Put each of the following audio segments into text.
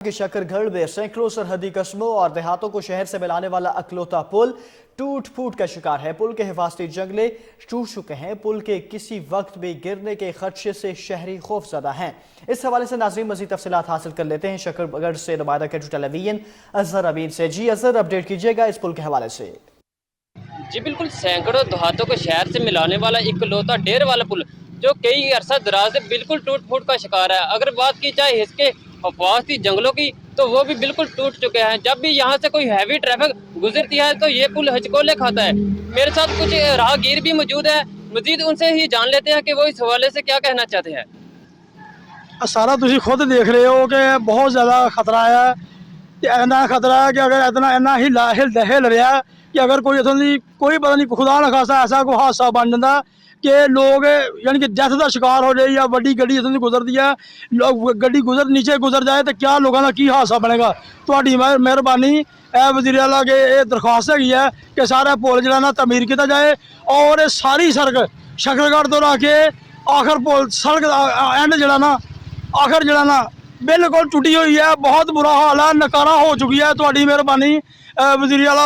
के शकरगढ़ में सैकड़ों सरहदी कस्बों और देहातों को शहर से मिलाने वाला अकलौता पुल टूट फूट का शिकार है। पुल के हिफाजती जंगले टूट चुके हैं। पुल के किसी वक्त भी गिरने के खदशे से शहरी खौफजदा हैं। इस हवाले से नाज़रीन मज़ीद तफसीलात हासिल कर लेते हैं शकरगढ़ से नुमाइंदा कैटू टेलीविजन अजहर अमीन से। जी अजहर, अपडेट कीजिएगा इस पुल के हवाले से। जी बिल्कुल, सैकड़ों देहातों को शहर से मिलाने वाला इकलौता डेर वाला पुल जो कई अरसा दराज से बिल्कुल टूट फूट का शिकार है। अगर बात की जाए इसके हिफाजती जंगलों की तो वो भी बिल्कुल टूट चुके हैं। जब भी यहाँ से कोई हैवी ट्रैफिक गुजरती है तो ये पुल हचकोले खाता है। मेरे साथ कुछ राहगीर भी मौजूद है, मजीद उनसे ही जान लेते हैं कि वो इस हवाले से क्या कहना चाहते हैं। सारा तुम खुद देख रहे हो कि बहुत ज़्यादा खतरा है कि इतना खतरा है कि अगर इतना इन्ना हिल रहा है कि अगर कोई कोई पता नहीं खुदा न खासा ऐसा कोई हादसा बन जाता कि लोग यानी कि डेथ का शिकार हो जाए या वड्डी गड्डी इतनी गुजरती है, गड्डी नीचे गुजर जाए तो क्या लोगों का की हादसा बनेगा। थोड़ी मेहरबानी वज़ीर आला के ये दरख्वास्त है कि सारा पुल जो ना तमीर किया जाए और सारी सड़क शकरगढ़ तो रखे आखिर पुल सड़क एंड जरा ना आखिर जरा ना बिल्कुल टुटी हुई है। बहुत बुरा हाल है, नकारा हो चुकी है। थोड़ी मेहरबानी वज़ीर आला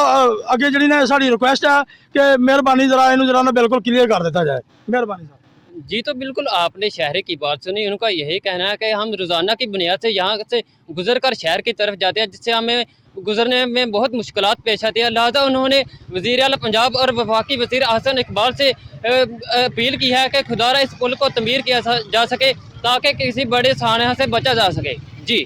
अगे जी ने साड़ी रिक्वेस्ट है कि मेहरबानी जरा इन जरा ना बिल्कुल क्लियर कर दिया जाए। मेहरबानी साहब। जी तो बिल्कुल आपने शहर की बात सुनी। उनका यही कहना है कि हम रोज़ाना की बुनियाद से यहाँ से गुजर कर शहर की तरफ जाते हैं, जिससे हमें गुजरने में बहुत मुश्किलात पेश आती है। लिहाजा उन्होंने वज़ीर आला पंजाब और वफाकी वज़ीर अहसन इकबाल से अपील की है कि खुदारा इस पुल को तमीर किया जा सके ताकि किसी बड़े सानहा से बचा जा सके।